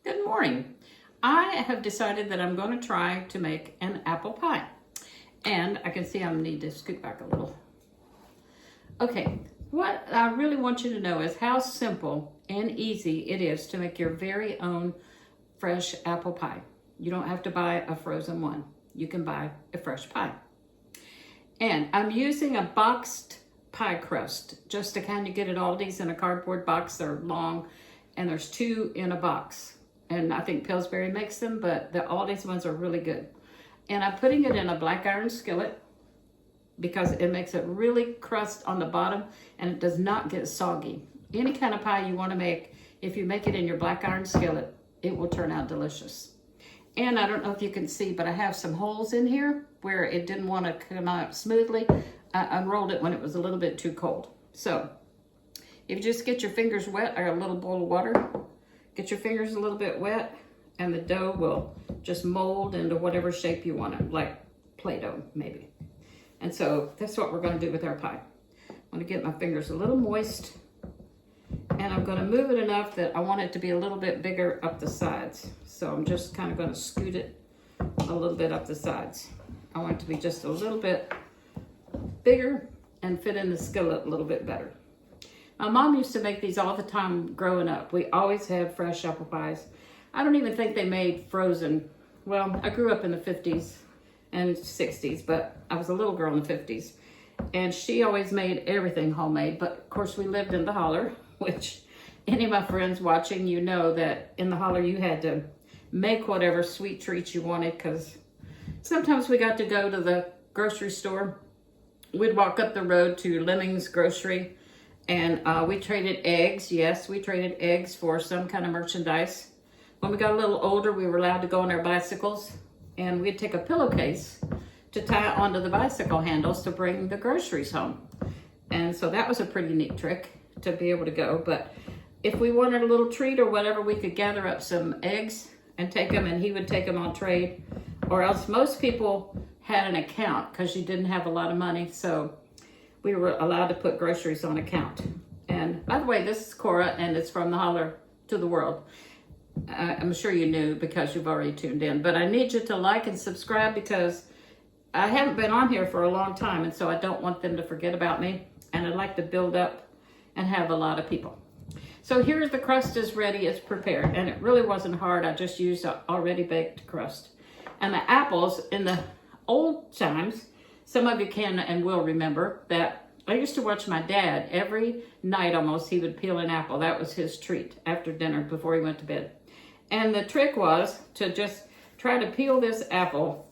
Good morning. I have decided that I'm going to try to make an apple pie. And I can see I need to scoot back a little. Okay, what I really want you to know is how simple and easy it is to make your very own fresh apple pie. You don't have to buy a frozen one. You can buy a fresh pie. And I'm using a boxed pie crust just to kind of get it all these in a cardboard box. They're long and there's 2 in a box. And I think Pillsbury makes them, but the Aldi's ones are really good. And I'm putting it in a black iron skillet because it makes it really crust on the bottom and it does not get soggy. Any kind of pie you want to make, if you make it in your black iron skillet, it will turn out delicious. And I don't know if you can see, but I have some holes in here where it didn't want to come out smoothly. I unrolled it when it was a little bit too cold. So if you just get your fingers wet or a little bowl of water, get your fingers a little bit wet and the dough will just mold into whatever shape you want it, like Play-Doh maybe. And so that's what we're going to do with our pie. I'm going to get my fingers a little moist and I'm going to move it enough that I want it to be a little bit bigger up the sides. So I'm just kind of going to scoot it a little bit up the sides. I want it to be just a little bit bigger and fit in the skillet a little bit better. My mom used to make these all the time growing up. We always had fresh apple pies. I don't even think they made frozen. Well, I grew up in the 50s and 60s, but I was a little girl in the 50s. And she always made everything homemade. But of course we lived in the holler, which any of my friends watching, you know that in the holler you had to make whatever sweet treats you wanted because sometimes we got to go to the grocery store. We'd walk up the road to Lemming's Grocery and we traded eggs. Yes, we traded eggs for some kind of merchandise. When we got a little older, we were allowed to go on our bicycles and we'd take a pillowcase to tie onto the bicycle handles to bring the groceries home. And so that was a pretty neat trick to be able to go. But if we wanted a little treat or whatever, we could gather up some eggs and take them and he would take them on trade. Or else most people had an account because you didn't have a lot of money. So we were allowed to put groceries on account. And by the way, this is Cora and it's from the Holler to the World. I'm sure you knew because you've already tuned in, but I need you to like and subscribe because I haven't been on here for a long time and so I don't want them to forget about me and I'd like to build up and have a lot of people. So here's the crust is ready, it's prepared and it really wasn't hard. I just used an already baked crust. And the apples in the old times, some of you can and will remember that I used to watch my dad every night almost. He would peel an apple. That was his treat after dinner before he went to bed. And the trick was to just try to peel this apple,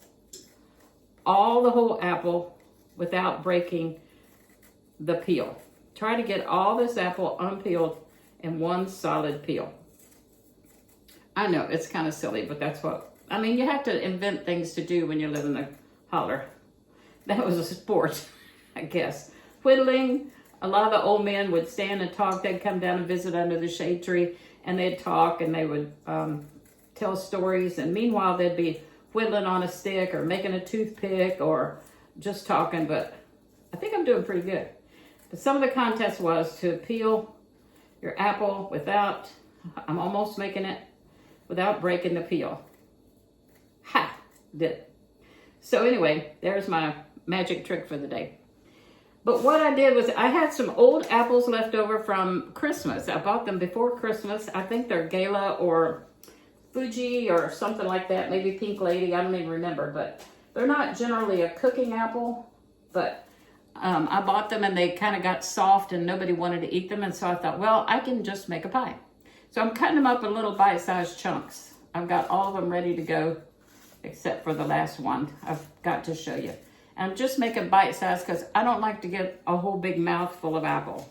all the whole apple without breaking the peel. Try to get all this apple unpeeled in one solid peel. I know it's kind of silly, but that's what, I mean, you have to invent things to do when you live in the holler. That was a sport, I guess. Whittling, a lot of the old men would stand and talk. They'd come down and visit under the shade tree and they'd talk and they would tell stories. And meanwhile, they'd be whittling on a stick or making a toothpick or just talking. But I think I'm doing pretty good. But some of the contest was to peel your apple without, I'm almost making it, without breaking the peel. Ha! Did it. So anyway, there's my magic trick for the day. But what I did was I had some old apples left over from Christmas. I bought them before Christmas. I think they're Gala or Fuji or something like that. Maybe Pink Lady. I don't even remember. But they're not generally a cooking apple. But I bought them and they kind of got soft and nobody wanted to eat them. And so I thought, well, I can just make a pie. So I'm cutting them up in little bite-sized chunks. I've got all of them ready to go except for the last one I've got to show you. And I'm just making bite-sized because I don't like to get a whole big mouthful of apple.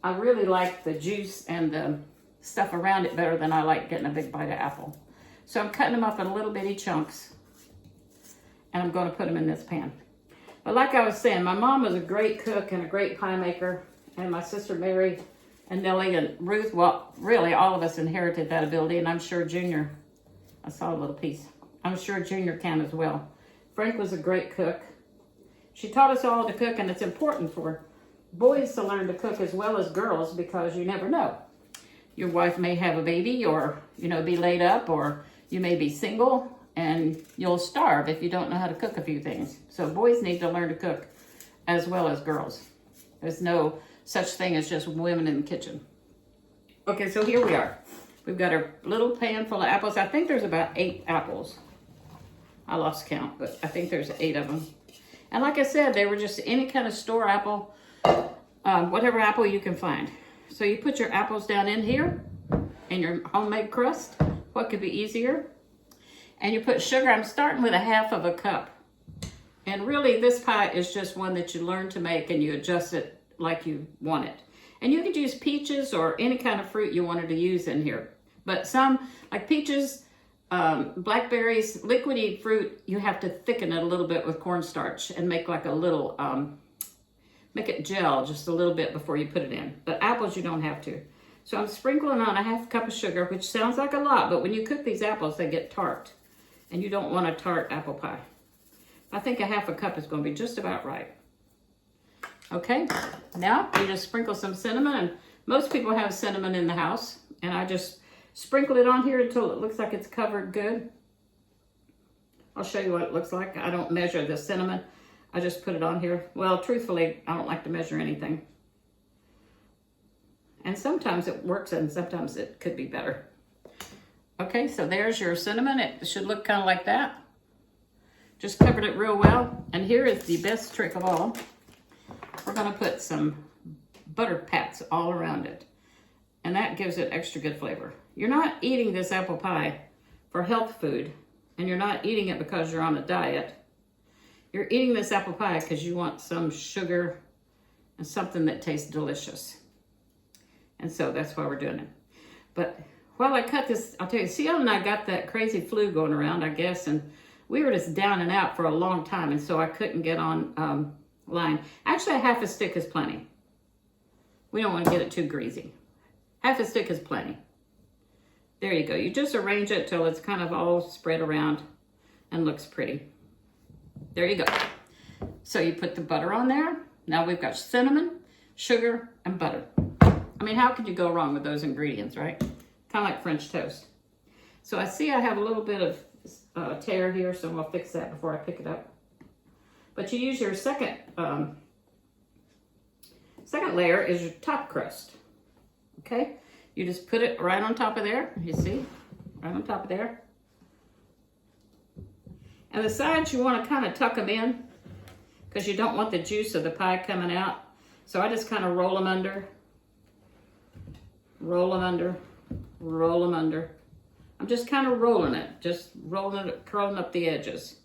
I really like the juice and the stuff around it better than I like getting a big bite of apple. So I'm cutting them up in little bitty chunks and I'm going to put them in this pan. But like I was saying, my mom was a great cook and a great pie maker, and my sister Mary and Nellie and Ruth, well, really all of us inherited that ability, and I'm sure Junior, I saw a little piece. I'm sure Junior can as well. Frank was a great cook. She taught us all to cook, and it's important for boys to learn to cook as well as girls because you never know. your wife may have a baby or, be laid up, or you may be single and you'll starve if you don't know how to cook a few things. So boys need to learn to cook as well as girls. There's no such thing as just women in the kitchen. Okay, so here we are. We've got our little pan full of apples. I think there's about 8 apples. I lost count, but I think there's 8 of them. And like I said, they were just any kind of store apple, whatever apple you can find. So you put your apples down in here in your homemade crust. What could be easier? And you put sugar. I'm starting with 1/2 cup. And really this pie is just one that you learn to make and you adjust it like you want it. And you could use peaches or any kind of fruit you wanted to use in here. But some, like peaches, blackberries, liquidy fruit, you have to thicken it a little bit with cornstarch and make like a little, make it gel just a little bit before you put it in. But apples, you don't have to. So I'm sprinkling on 1/2 cup of sugar, which sounds like a lot, but when you cook these apples, they get tart. And you don't want a tart apple pie. I think 1/2 cup is going to be just about right. Okay, now you just sprinkle some cinnamon, and most people have cinnamon in the house, and I just sprinkle it on here until it looks like it's covered good. I'll show you what it looks like. I don't measure the cinnamon. I just put it on here. Well, truthfully, I don't like to measure anything. And sometimes it works and sometimes it could be better. Okay, so there's your cinnamon. It should look kind of like that. Just covered it real well. And here is the best trick of all. We're gonna put some butter pats all around it. And that gives it extra good flavor. You're not eating this apple pie for health food, and you're not eating it because you're on a diet. You're eating this apple pie because you want some sugar and something that tastes delicious. And so that's why we're doing it. But while I cut this, I'll tell you, Ciel and I got that crazy flu going around, I guess, and we were just down and out for a long time, and so I couldn't get on line. Actually, 1/2 stick is plenty. We don't want to get it too greasy. 1/2 stick is plenty. There you go. You just arrange it till it's kind of all spread around and looks pretty. There you go. So you put the butter on there. Now we've got cinnamon, sugar, and butter. I mean, how could you go wrong with those ingredients, right? Kind of like French toast. So I see I have a little bit of tear here, so I'll fix that before I pick it up. But you use your second layer is your top crust. Okay? You just put it right on top of there. You see? Right on top of there. And the sides, you want to kind of tuck them in because you don't want the juice of the pie coming out. So I just kind of roll them under. Roll them under. Roll them under. I'm just kind of rolling it. Just rolling it, curling up the edges.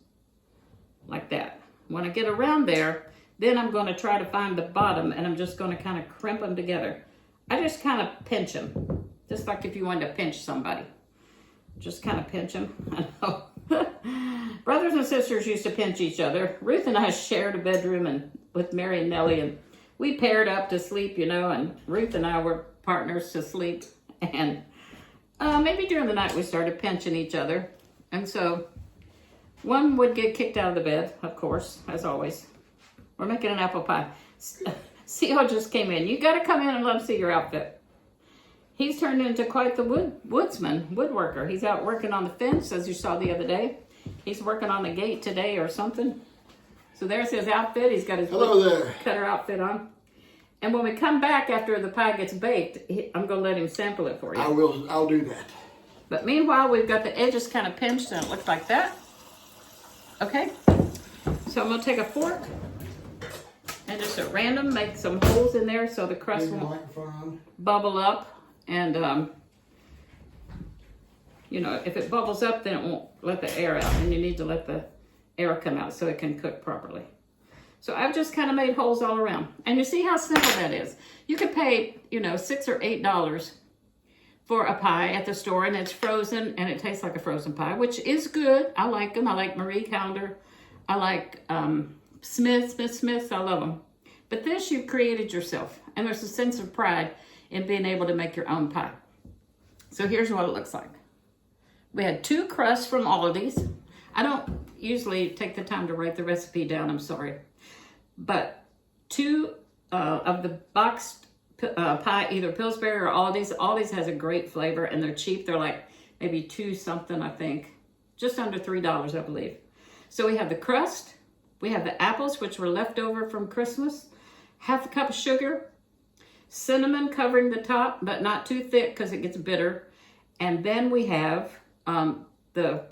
Like that. When I get around there, then I'm going to try to find the bottom, and I'm just going to kind of crimp them together. I just kind of pinch them. Just like if you wanted to pinch somebody. Just kind of pinch them. I know. Brothers and sisters used to pinch each other. Ruth and I shared a bedroom with Mary and Nellie, and we paired up to sleep, and Ruth and I were partners to sleep. And maybe during the night we started pinching each other. And so one would get kicked out of the bed, of course, as always. We're making an apple pie. Ciel just came in. You got to come in and let him see your outfit. He's turned into quite the woodworker. He's out working on the fence, as you saw the other day. He's working on the gate today or something. So there's his outfit. He's got his cutter outfit on. And when we come back after the pie gets baked, I'm going to let him sample it for you. I'll do that. But meanwhile, we've got the edges kind of pinched and it looks like that. Okay. So I'm going to take a fork and just at random make some holes in there so the crust won't bubble up. And, if it bubbles up, then it won't let the air out. And you need to let the air come out so it can cook properly. So I've just kind of made holes all around. And you see how simple that is. You can pay, $6 or $8 for a pie at the store, and it's frozen, and it tastes like a frozen pie, which is good. I like them. I like Marie Callender's. I like Smith's. I love them. But this you've created yourself. And there's a sense of pride in being able to make your own pie. So here's what it looks like. We had 2 crusts from Aldi's. I don't usually take the time to write the recipe down, I'm sorry. But 2 of the boxed pie, either Pillsbury or Aldi's. Aldi's has a great flavor and they're cheap. They're like maybe $2 something, I think. Just under $3, I believe. So we have the crust. We have the apples, which were left over from Christmas. Half a cup of sugar. Cinnamon covering the top, but not too thick because it gets bitter. And then we have the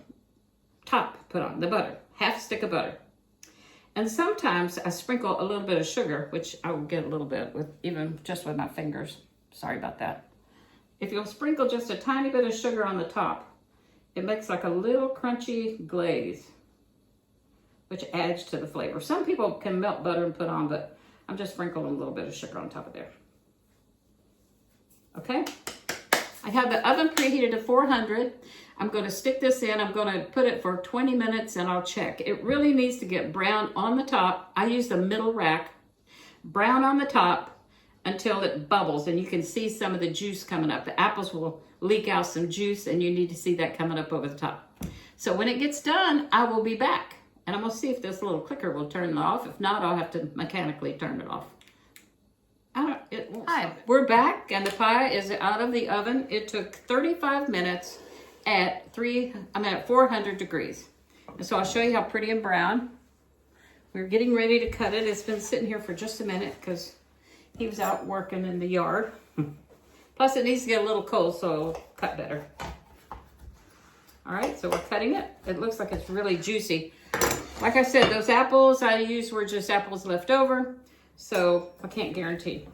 top put on, the butter. Half a stick of butter. And sometimes I sprinkle a little bit of sugar, which I will get a little bit with even just with my fingers. Sorry about that. If you'll sprinkle just a tiny bit of sugar on the top, it makes like a little crunchy glaze, which adds to the flavor. Some people can melt butter and put on, but I'm just sprinkling a little bit of sugar on top of there. Okay? I have the oven preheated to 400. I'm going to stick this in. I'm going to put it for 20 minutes and I'll check. It really needs to get brown on the top. I use the middle rack. Brown on the top until it bubbles and you can see some of the juice coming up. The apples will leak out some juice and you need to see that coming up over the top. So when it gets done, I will be back. And I'm going to see if this little clicker will turn it off. If not, I'll have to mechanically turn it off. Hi, we're back and the pie is out of the oven. It took 35 minutes at 400 degrees. And so I'll show you how pretty and brown. We're getting ready to cut it. It's been sitting here for just a minute because he was out working in the yard. Plus it needs to get a little cold so it'll cut better. All right, so we're cutting it. It looks like it's really juicy. Like I said, those apples I used were just apples left over. So I can't guarantee,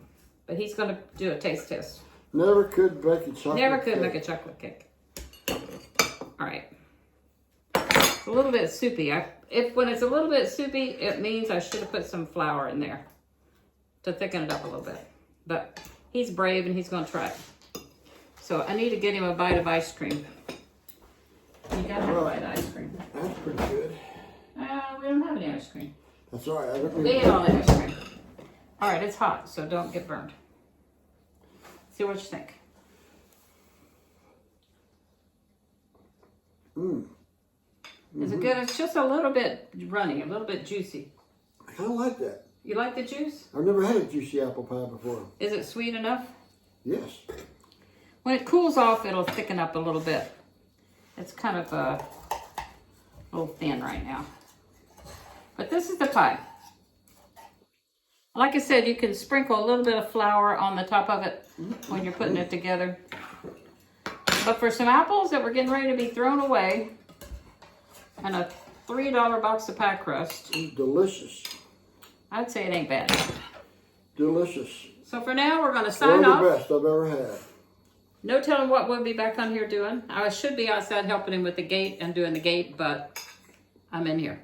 but he's going to do a taste test. Never could bake a chocolate Never could cake. make a chocolate cake. All right. It's a little bit soupy. When it's a little bit soupy, it means I should have put some flour in there to thicken it up a little bit. But he's brave and he's going to try it. So I need to get him a bite of ice cream. You got to bite of ice cream. That's pretty good. We don't have any ice cream. That's all right. We ate all the ice cream. All right, it's hot, so don't get burned. See what you think. Is it good? It's just a little bit runny, a little bit juicy. I kind of like that. You like the juice? I've never had a juicy apple pie before. Is it sweet enough? Yes. When it cools off, it'll thicken up a little bit. It's kind of a little thin right now. But this is the pie. Like I said, you can sprinkle a little bit of flour on the top of it when you're putting it together. But for some apples that were getting ready to be thrown away and a $3 box of pie crust, Delicious. I'd say it ain't bad. Delicious. So for now, we're going to sign One of off. the best I've ever had. No telling what we'll be back on here doing. I should be outside helping him with the gate and doing the gate, but I'm in here.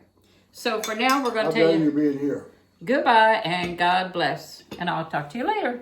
So for now, we're going to tell I value you being here. goodbye and God bless. And I'll talk to you later.